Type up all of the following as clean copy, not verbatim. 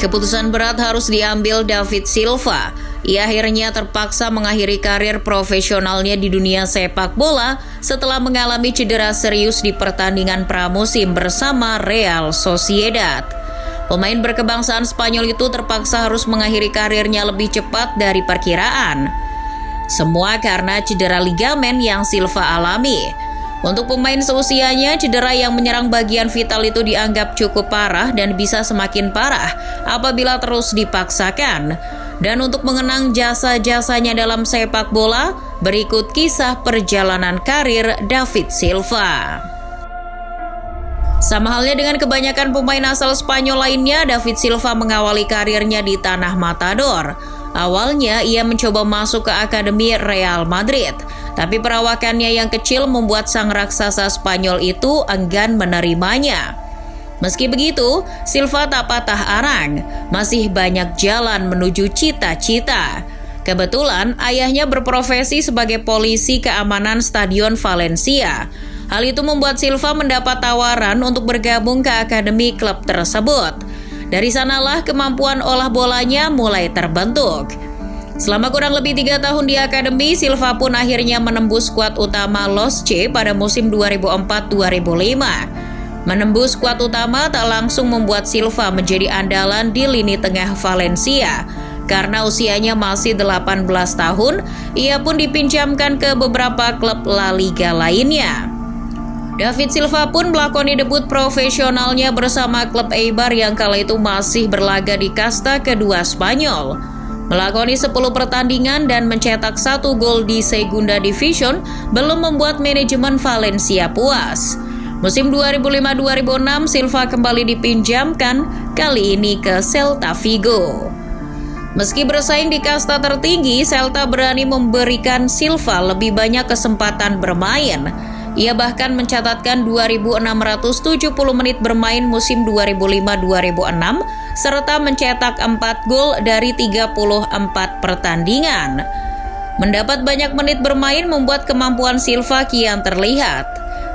Keputusan berat harus diambil David Silva. Ia akhirnya terpaksa mengakhiri karir profesionalnya di dunia sepak bola setelah mengalami cedera serius di pertandingan pramusim bersama Real Sociedad. Pemain berkebangsaan Spanyol itu terpaksa harus mengakhiri karirnya lebih cepat dari perkiraan. Semua karena cedera ligamen yang Silva alami. Untuk pemain seusianya, cedera yang menyerang bagian vital itu dianggap cukup parah dan bisa semakin parah apabila terus dipaksakan. Dan untuk mengenang jasa-jasanya dalam sepak bola, berikut kisah perjalanan karir David Silva. Sama halnya dengan kebanyakan pemain asal Spanyol lainnya, David Silva mengawali karirnya di tanah Matador. Awalnya ia mencoba masuk ke akademi Real Madrid, tapi perawakannya yang kecil membuat sang raksasa Spanyol itu enggan menerimanya. Meski begitu, Silva tak patah arang, masih banyak jalan menuju cita-cita. Kebetulan ayahnya berprofesi sebagai polisi keamanan Stadion Valencia. Hal itu membuat Silva mendapat tawaran untuk bergabung ke akademi klub tersebut. Dari sanalah kemampuan olah bolanya mulai terbentuk. Selama kurang lebih 3 tahun di akademi, Silva pun akhirnya menembus skuad utama Los C pada musim 2004-2005. Menembus skuad utama tak langsung membuat Silva menjadi andalan di lini tengah Valencia. Karena usianya masih 18 tahun, ia pun dipinjamkan ke beberapa klub La Liga lainnya. David Silva pun melakoni debut profesionalnya bersama klub Eibar yang kala itu masih berlaga di kasta kedua Spanyol. Melakoni 10 pertandingan dan mencetak 1 gol di Segunda Division belum membuat manajemen Valencia puas. Musim 2005-2006 Silva kembali dipinjamkan, kali ini ke Celta Vigo. Meski bersaing di kasta tertinggi, Celta berani memberikan Silva lebih banyak kesempatan bermain. Ia bahkan mencatatkan 2.670 menit bermain musim 2005-2006 serta mencetak 4 gol dari 34 pertandingan. Mendapat banyak menit bermain membuat kemampuan Silva kian terlihat.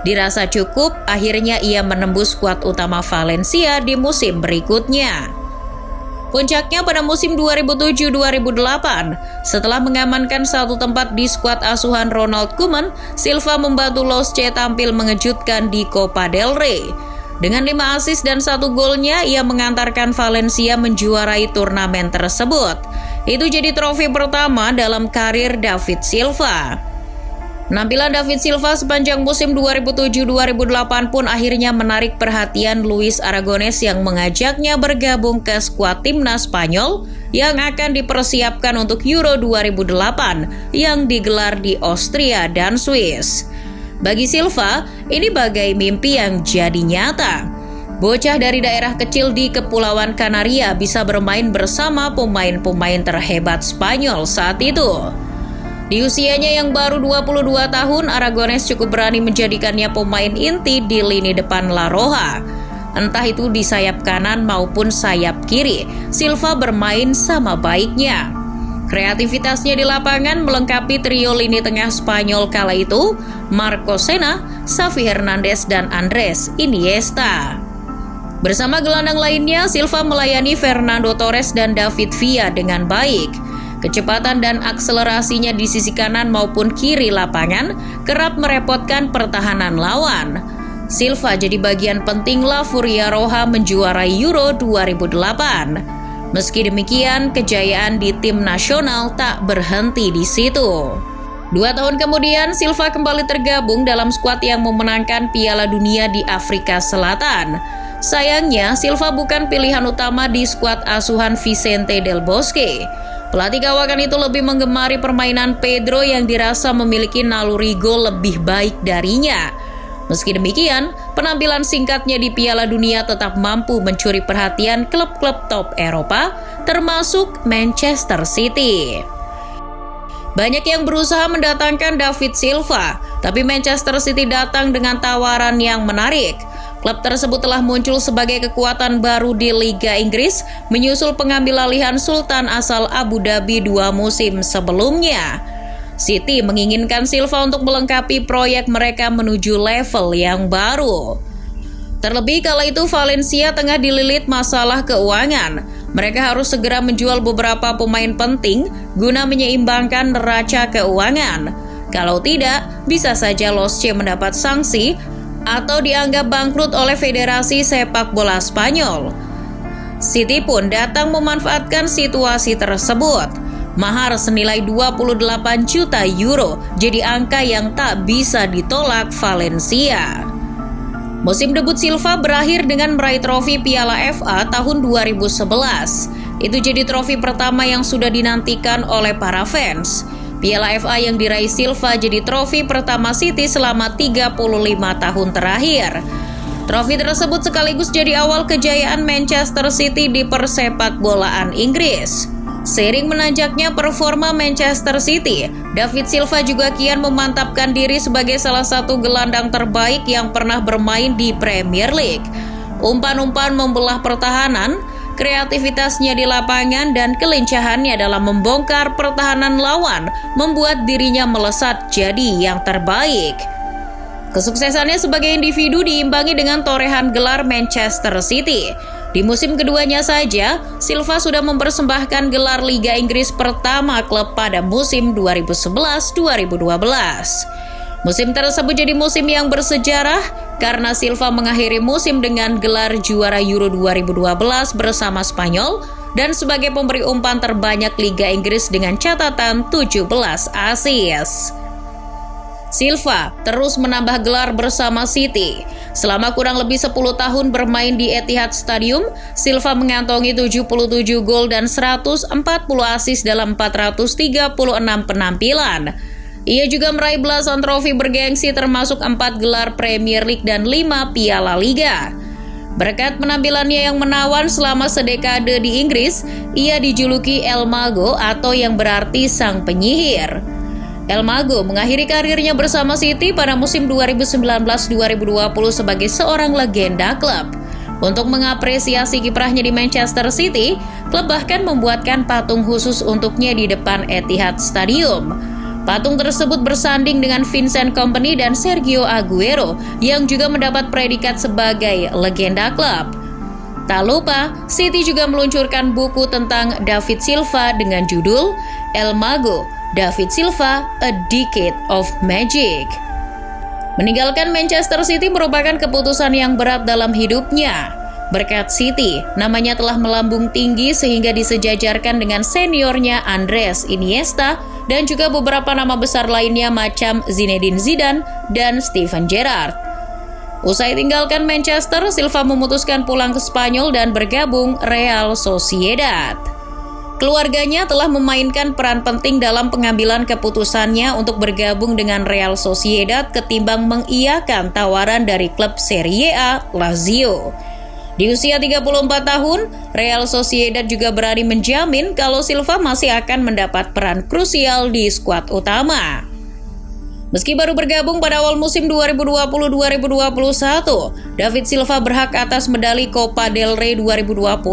Dirasa cukup, akhirnya ia menembus skuad utama Valencia di musim berikutnya. Puncaknya pada musim 2007-2008, setelah mengamankan satu tempat di skuad asuhan Ronald Koeman, Silva membantu Los C tampil mengejutkan di Copa del Rey. Dengan 5 assist dan 1 golnya, ia mengantarkan Valencia menjuarai turnamen tersebut. Itu jadi trofi pertama dalam karir David Silva. Penampilan David Silva sepanjang musim 2007-2008 pun akhirnya menarik perhatian Luis Aragonés yang mengajaknya bergabung ke skuad timnas Spanyol yang akan dipersiapkan untuk Euro 2008 yang digelar di Austria dan Swiss. Bagi Silva, ini bagai mimpi yang jadi nyata. Bocah dari daerah kecil di Kepulauan Kanaria bisa bermain bersama pemain-pemain terhebat Spanyol saat itu. Di usianya yang baru 22 tahun, Aragonés cukup berani menjadikannya pemain inti di lini depan La Roja. Entah itu di sayap kanan maupun sayap kiri, Silva bermain sama baiknya. Kreativitasnya di lapangan melengkapi trio lini tengah Spanyol kala itu, Marco Senna, Xavi Hernandez, dan Andrés Iniesta. Bersama gelandang lainnya, Silva melayani Fernando Torres dan David Villa dengan baik. Kecepatan dan akselerasinya di sisi kanan maupun kiri lapangan kerap merepotkan pertahanan lawan. Silva jadi bagian penting La Furia Roja menjuarai Euro 2008. Meski demikian, kejayaan di tim nasional tak berhenti di situ. 2 tahun kemudian, Silva kembali tergabung dalam skuad yang memenangkan Piala Dunia di Afrika Selatan. Sayangnya, Silva bukan pilihan utama di skuad asuhan Vicente del Bosque. Pelatih kawakan itu lebih menggemari permainan Pedro yang dirasa memiliki naluri gol lebih baik darinya. Meski demikian, penampilan singkatnya di Piala Dunia tetap mampu mencuri perhatian klub-klub top Eropa, termasuk Manchester City. Banyak yang berusaha mendatangkan David Silva, tapi Manchester City datang dengan tawaran yang menarik. Klub tersebut telah muncul sebagai kekuatan baru di Liga Inggris, menyusul pengambil alihan Sultan asal Abu Dhabi 2 musim sebelumnya. City menginginkan Silva untuk melengkapi proyek mereka menuju level yang baru. Terlebih kala itu Valencia tengah dililit masalah keuangan. mereka harus segera menjual beberapa pemain penting guna menyeimbangkan neraca keuangan. Kalau tidak, bisa saja Losce mendapat sanksi atau dianggap bangkrut oleh Federasi Sepak Bola Spanyol. City pun datang memanfaatkan situasi tersebut. Mahar senilai 28 juta euro jadi angka yang tak bisa ditolak Valencia. Musim debut Silva berakhir dengan meraih trofi Piala FA tahun 2011. Itu jadi trofi pertama yang sudah dinantikan oleh para fans. Piala FA yang diraih Silva jadi trofi pertama City selama 35 tahun terakhir. Trofi tersebut sekaligus jadi awal kejayaan Manchester City di persepak bolaan Inggris. Seiring menanjaknya performa Manchester City, David Silva juga kian memantapkan diri sebagai salah satu gelandang terbaik yang pernah bermain di Premier League. Umpan-umpan membelah pertahanan, kreativitasnya di lapangan dan kelincahannya dalam membongkar pertahanan lawan membuat dirinya melesat jadi yang terbaik. Kesuksesannya sebagai individu diimbangi dengan torehan gelar Manchester City. Di musim keduanya saja, Silva sudah mempersembahkan gelar Liga Inggris pertama klub pada musim 2011-2012. Musim tersebut jadi musim yang bersejarah karena Silva mengakhiri musim dengan gelar juara Euro 2012 bersama Spanyol dan sebagai pemberi umpan terbanyak Liga Inggris dengan catatan 17 assist. Silva terus menambah gelar bersama City. Selama kurang lebih 10 tahun bermain di Etihad Stadium, Silva mengantongi 77 gol dan 140 assist dalam 436 penampilan. Ia juga meraih belasan trofi bergengsi termasuk 4 gelar Premier League dan 5 Piala Liga. Berkat penampilannya yang menawan selama sedekade di Inggris, ia dijuluki El Mago atau yang berarti sang penyihir. El Mago mengakhiri karirnya bersama City pada musim 2019-2020 sebagai seorang legenda klub. Untuk mengapresiasi kiprahnya di Manchester City, klub bahkan membuatkan patung khusus untuknya di depan Etihad Stadium. Patung tersebut bersanding dengan Vincent Kompany dan Sergio Aguero yang juga mendapat predikat sebagai legenda klub. Tak lupa, City juga meluncurkan buku tentang David Silva dengan judul El Mago, David Silva, A Decade of Magic. Meninggalkan Manchester City merupakan keputusan yang berat dalam hidupnya. Berkat City, namanya telah melambung tinggi sehingga disejajarkan dengan seniornya Andres Iniesta dan juga beberapa nama besar lainnya macam Zinedine Zidane dan Steven Gerrard. Usai tinggalkan Manchester, Silva memutuskan pulang ke Spanyol dan bergabung Real Sociedad. Keluarganya telah memainkan peran penting dalam pengambilan keputusannya untuk bergabung dengan Real Sociedad ketimbang mengiyakan tawaran dari klub Serie A Lazio. Di usia 34 tahun, Real Sociedad juga berani menjamin kalau Silva masih akan mendapat peran krusial di skuad utama. Meski baru bergabung pada awal musim 2020-2021, David Silva berhak atas medali Copa del Rey 2020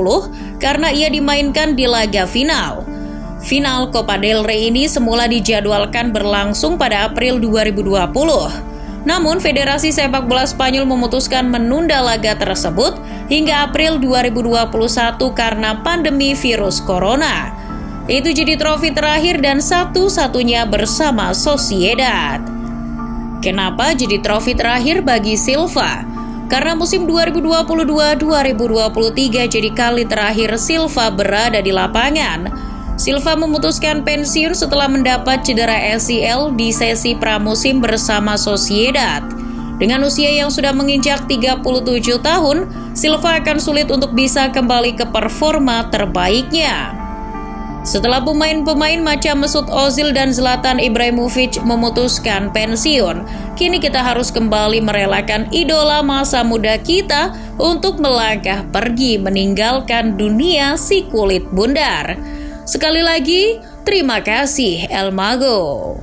karena ia dimainkan di laga final. Final Copa del Rey ini semula dijadwalkan berlangsung pada April 2020. Namun, Federasi Sepak Bola Spanyol memutuskan menunda laga tersebut hingga April 2021 karena pandemi virus corona. Itu jadi trofi terakhir dan satu-satunya bersama Sociedad. Kenapa jadi trofi terakhir bagi Silva? Karena musim 2022-2023 jadi kali terakhir Silva berada di lapangan. Silva memutuskan pensiun setelah mendapat cedera ACL di sesi pramusim bersama Sociedad. Dengan usia yang sudah menginjak 37 tahun, Silva akan sulit untuk bisa kembali ke performa terbaiknya. Setelah pemain-pemain macam Mesut Ozil dan Zlatan Ibrahimovic memutuskan pensiun, kini kita harus kembali merelakan idola masa muda kita untuk melangkah pergi meninggalkan dunia si kulit bundar. Sekali lagi, terima kasih El Mago.